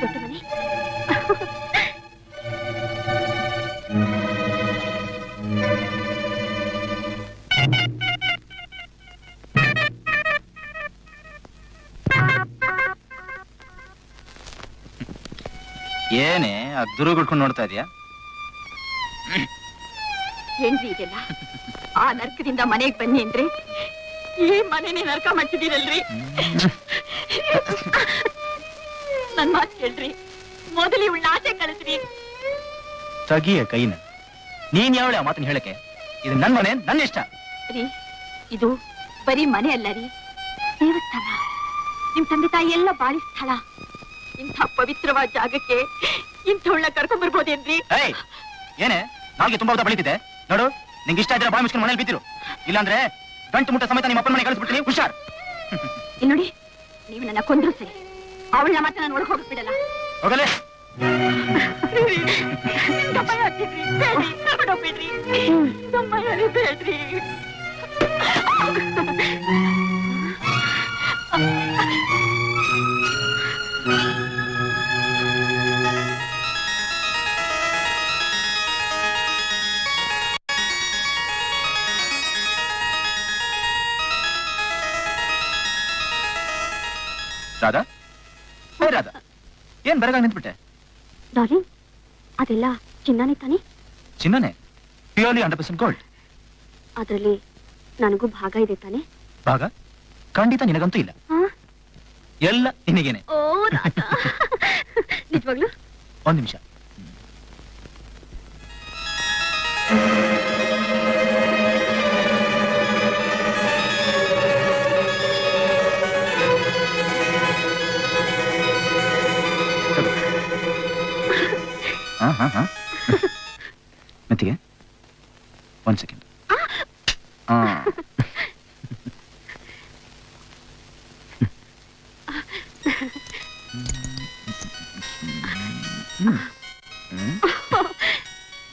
ದೊಡ್ಡ ಮನೆ. ಏನೇ ದುರುಗುಡ್ಕೊಂಡು ನೋಡ್ತಾ ಇದೀಯಾ? ಏನ್ರಿ ಇದೆಲ್ಲ? ಆ ನರ್ಕದಿಂದ ಮನೆಗೆ ಬನ್ನಿ ಅಂದ್ರೆ ಈ ಮನೆನೇ ನರ್ಕ ಮಾಡ್ತಿದ್ದೀರಲ್ರಿ. ನನ್ ಮಾತು ಕೇಳ್ರಿ, ಮೊದಲು ಇವಳ ಆಚೆ ಕಳಿಸ್ರಿ. ತಗಿಯ ಕೈನ. ನೀನ್ ಯಾವಳೆ ಆ ಮಾತನ್ನ ಹೇಳಕ್ಕೆ? ಇದು ನನ್ ಮನೆ, ನನ್ನ ಇಷ್ಟ ರೀ. ಇದು ಬರೀ ಮನೆ ಅಲ್ಲ ರೀ, ದೇವಸ್ಥಾನ. ನಿಮ್ ತಂದೆ ತಾಯಿ ಎಲ್ಲ ಬಾಳಿ ಸ್ಥಳ. ಇಂಥ ಪವಿತ್ರವಾದ ಜಾಗಕ್ಕೆ ಇಂಥವಳನ್ನ ಕರ್ಕೊಂಡ್ ಬರ್ಬೋದೇನ್ರಿ? ಏನೇ ನಾಲ್ಗೆ ತುಂಬಾ ಬಳಿತಿದೆ ನೋಡು. ನಿಂಗೆ ಇಷ್ಟ ಇದ್ರೆ ಬಾಯಿ ಮುಚ್ಕೊಂಡು ಮನೇಲಿ ಬಿದ್ದಿರು, ಇಲ್ಲಾಂದ್ರೆ ಗಂಟು ಮುಟ್ಟ ಸಮೇತ ನಿಮ್ಮ ಅಪ್ಪನ ಮನೆ ಕಳಿಸ್ಬಿಡ್ತೀನಿ. ಹುಷಾರ್. ಇಲ್ಲಿ ನೋಡಿ, ನೀವು ನನ್ನ ಕೊಂದ್ರು ಸರಿ, ಅವಳನ್ನ ಮಾತ್ರ ನಾನು ಒಳಗೆ ಹೋಗಕ್ ಬಿಡಲ್ಲ. ಹೋಗಲೇ. ಬೇಡ್ರಿ. ರಾಧಾ, ರಾಧಾ, ಏನ್ ಬರಗಾಗ ನಿಂತ್ಬಿಟ್ಟೆ? ಡಾರ್ಲಿಂಗ್, ಅದೆಲ್ಲ ಚಿನ್ನನೇ ತಾನೆ? ಚಿನ್ನನೇ, ಪ್ಯೂರ್ಲಿ 100% ಗೋಲ್ಡ್. ಅದರಲ್ಲಿ ನನಗೂ ಭಾಗ ಇದೆ ತಾನೆ? ಭಾಗ ಖಂಡಿತ ನಿನಗಂತೂ ಇಲ್ಲ, ಎಲ್ಲ ನಿನಗೇನೆ. ಓ ರಾಧಾ, ನಿಜವಾಗ್ಲು? ಒಂದ್ ನಿಮಿಷ. ಮೆತ್ತಿಗೆ ಒಂದ್ ಸೆಕೆಂಡ್.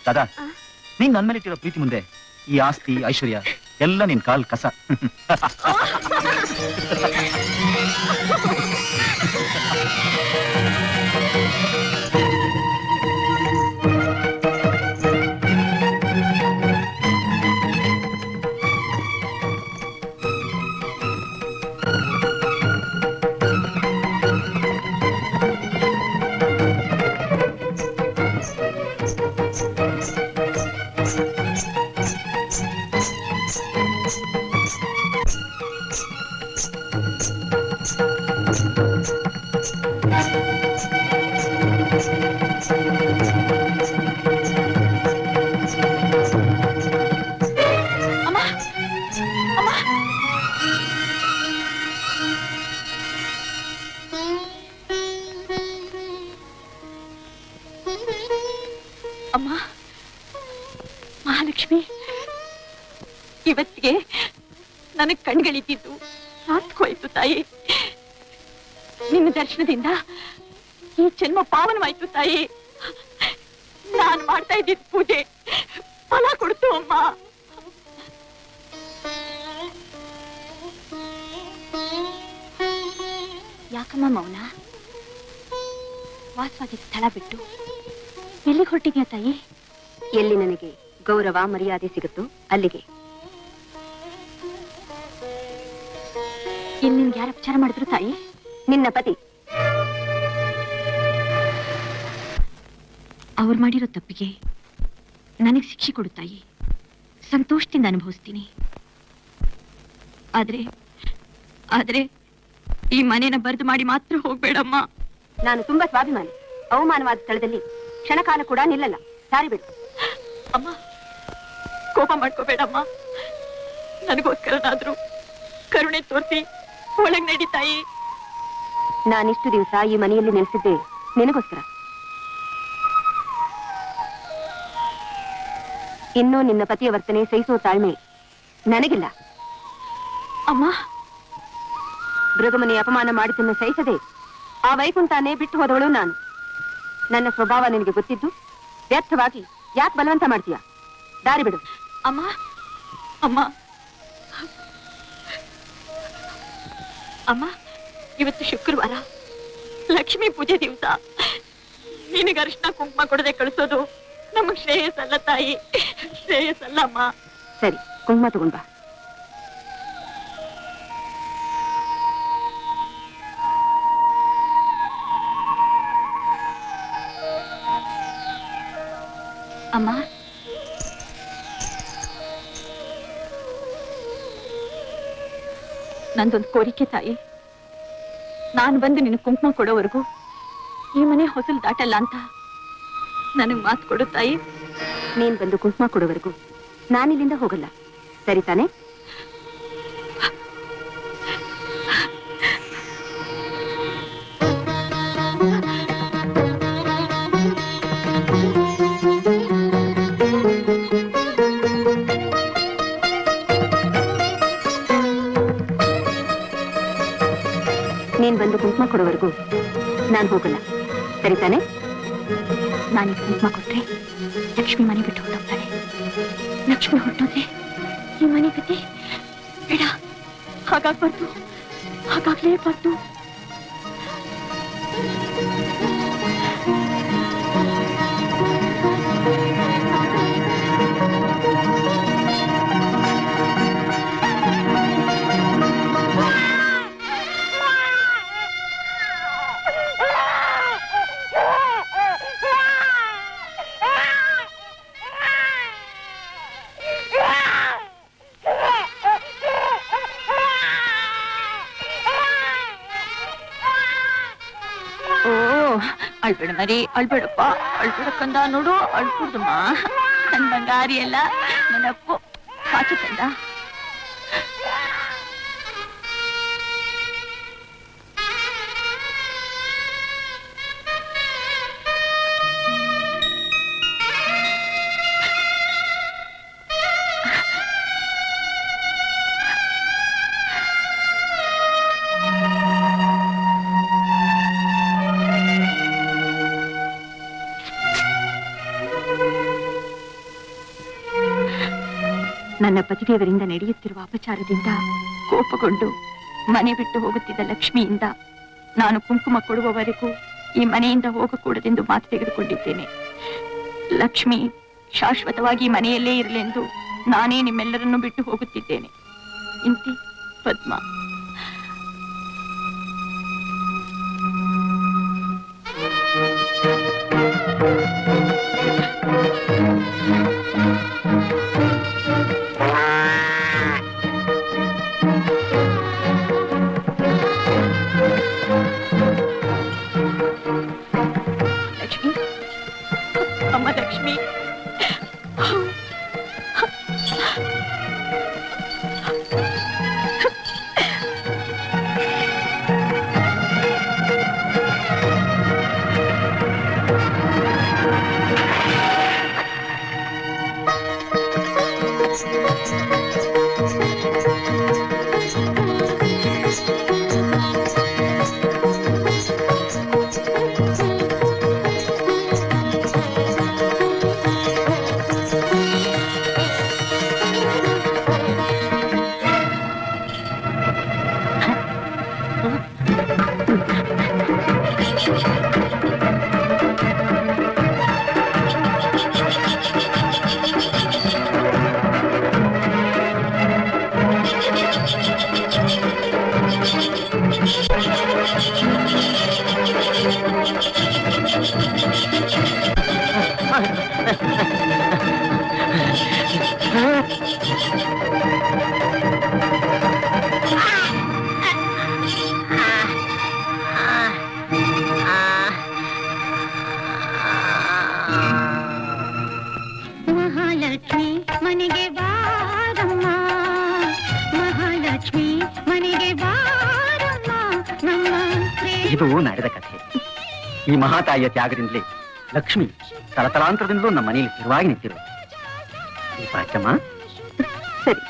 ದಾದಾ, ನೀನ್ ನನ್ ಮೇಲೆ ಇಟ್ಟಿರೋ ಪ್ರೀತಿ ಮುಂದೆ ಈ ಆಸ್ತಿ ಐಶ್ವರ್ಯ ಎಲ್ಲ ನಿನ್ ಕಾಲ್ ಕಸ. ಅಮ್ಮ, ಮಹಾಲಕ್ಷ್ಮಿ, ಇವತ್ತಿಗೆ ನನಗ್ ಕಣ್ಗಳಿದ್ದು ಸಾತ್ಕೋಯ್ತು ತಾಯಿ. ನಿನ್ನ ದರ್ಶನದಿಂದ ಈ ಜನ್ಮ ಪಾವನವಾಯ್ತು ತಾಯಿ. ನಾನು ಮಾಡ್ತಾ ಇದ್ದಿದ್ದ ಪೂಜೆ ಫಲ ಕೊಡ್ತು ಅಮ್ಮ. ಯಾಕಮ್ಮ ಮೌನ? ವಾಸವಾಗಿದ್ದ ಸ್ಥಳ ಬಿಟ್ಟು ಎಲ್ಲಿಗೆ ಹೊರಟಿದ್ಯಾ ತಾಯಿ? ಎಲ್ಲಿ ನನಗೆ ಗೌರವ ಮರ್ಯಾದೆ ಸಿಗುತ್ತೋ ಅಲ್ಲಿಗೆ. ಇಲ್ಲಿ ನಿನ್ಗೆ ಯಾರು ಅಪಚಾರ ಮಾಡಿದ್ರು ತಾಯಿ? ನಿನ್ನ ಪತಿ. ಅವ್ರು ಮಾಡಿರೋ ತಪ್ಪಿಗೆ ನನಗೆ ಶಿಕ್ಷೆ ಕೊಡು ತಾಯಿ. ಸಂತೋಷದಿಂದ ಅನುಭವಿಸ್ತೀನಿ. ಆದ್ರೆ ಈ ಮನೇನ ಬರೆದು ಮಾಡಿ ಮಾತ್ರ ಹೋಗ್ಬೇಡಮ್ಮ. ನಾನು ತುಂಬಾ ಸ್ವಾಭಿಮಾನಿ. ಅವಮಾನವಾದ ಸ್ಥಳದಲ್ಲಿ ಕ್ಷಣಕಾಲ ಕೂಡ ನಿಲ್ಲಲ್ಲ. ಸಾರಿ ಬಿಡು ಅಮ್ಮ. ಕೋಪ ಮಾಡ್ಕೋಬೇಡಮ್ಮ. ನನಗೋಸ್ಕರನಾದ್ರೂ ಕರುಣೆ ತೋರಿಸಿ ಒಳಗ್ ನಡಿ ತಾಯಿ. ನಾನಿಷ್ಟು ದಿವಸ ಈ ಮನೆಯಲ್ಲಿ ನೆಲೆಸಿದ್ದೆ ನಿನಗೋಸ್ಕರ. ಇನ್ನೂ ನಿನ್ನ ಪತಿಯ ವರ್ತನೆ ಸಹಿಸೋ ತಾಳ್ಮೆ ನನಗಿಲ್ಲ ಅಮ್ಮ. ಭೃಗುಮನೆ ಅಪಮಾನ ಮಾಡಿದ್ದನ್ನು ಸಹಿಸದೆ ಆ ವೈಕುಂಠನೇ ಬಿಟ್ಟು ಹೋದವಳು ನಾನು. ನನ್ನ ಸ್ವಭಾವ ನಿನಗೆ ಗೊತ್ತಿದ್ದು ವ್ಯರ್ಥವಾಗಿ ಯಾಕೆ ಬಲವಂತ ಮಾಡ್ತೀಯ? ದಾರಿ ಬಿಡು ಅಮ್ಮ. ಅಮ್ಮ ಅಮ್ಮ, ಇವತ್ತು ಶುಕ್ರವಾರ, ಲಕ್ಷ್ಮೀ ಪೂಜೆ ದಿವಸ ನಿನಗೆ ಅರಿಶಿನ ಕುಂಕುಮ ಕೊಡದೆ ಕಳಿಸೋದು ನಮಗ್ ಶ್ರೇಯಸ್ಸಲ್ಲ ತಾಯಿ, ಶ್ರೇಯಸ್ಸಲ್ಲಮ್ಮ. ಸರಿ, ಕುಂಕುಮ ತಗೊಂಡ್ ಬಾ. ಅಮ್ಮ, ನಂದೊಂದು ಕೋರಿಕೆ ತಾಯಿ. ನಾನು ಬಂದು ನಿನ್ನ ಕುಂಕುಮ ಕೊಡೋವರೆಗೂ ಈ ಮನೆ ಹೊಸಲು ದಾಟಲ್ಲ ಅಂತ ನನಗ್ ಮಾತು ಕೊಡು ತಾಯಿ. ನೀನ್ ಬಂದು ಕುಂಕುಮ ಕೊಡೋವರೆಗೂ ನಾನಿಲ್ಲಿಂದ ಹೋಗಲ್ಲ, ಸರಿ ತಾನೆ? ನೀನ್ ಬಂದು ಕುಂಕುಮ ಕೊಡೋವರೆಗೂ ನಾನು ಹೋಗಲ್ಲ, ಸರಿ ತಾನೆ? ನಾನೀಗ ಕುಂಕುಮ ಕೊಟ್ರೆ ಲಕ್ಷ್ಮಿ ಮನೆ ಬಿಟ್ಟು ಹೊರಟೋಗ್ತಾಳೆ. ಲಕ್ಷ್ಮಿ ಹೊರಟೋದ್ರೆ ಈ ಮನೆ ಕತೆ ಬೇಡ, ಹಾಗಾಗ್ಬಾರ್ದು, ಹಾಗಾಗ್ಲೇಬಾರ್ದು. ಅಳ್ಬೇಡ ಮರಿ, ಅಳ್ಬೇಡಪ್ಪ, ಅಳ್ಬೇಡಕ್ಕಂದ ನೋಡು, ಅಳ್ಕೂಡ್ದಮ್ಮ. ನನ್ ಬಂಗಾರಿ ಎಲ್ಲ ನನ್ನಪ್ಪು ಕಾಚು ಕಂದ. ನನ್ನ ಪತಿದೇವರಿಂದ ನಡೆಯುತ್ತಿರುವ ಅಪಚಾರದಿಂದ ಕೋಪಗೊಂಡು ಮನೆ ಬಿಟ್ಟು ಹೋಗುತ್ತಿದ್ದ ಲಕ್ಷ್ಮಿಯಿಂದ ನಾನು ಕುಂಕುಮ ಕೊಡುವವರೆಗೂ ಈ ಮನೆಯಿಂದ ಹೋಗಕೂಡದೆಂದು ಮಾತು ತೆಗೆದುಕೊಂಡಿದ್ದೇನೆ. ಲಕ್ಷ್ಮಿ ಶಾಶ್ವತವಾಗಿ ಮನೆಯಲ್ಲೇ ಇರಲೆಂದು ನಾನೇ ನಿಮ್ಮೆಲ್ಲರನ್ನೂ ಬಿಟ್ಟು ಹೋಗುತ್ತಿದ್ದೇನೆ. ಇಂತಿ ಪದ್ಮ. ಇದು ನಡೆದ ಕಥೆ. ಈ ಮಹಾತಾಯಿಯ ತ್ಯಾಗದಿಂದಲೇ ಲಕ್ಷ್ಮಿ ತಲತಲಾಂತರದಿಂದಲೂ ನಮ್ಮ ಮನೆಯಲ್ಲಿ ಸ್ಥಿರವಾಗಿ ನಿಂತಿರು. ಸರಿ.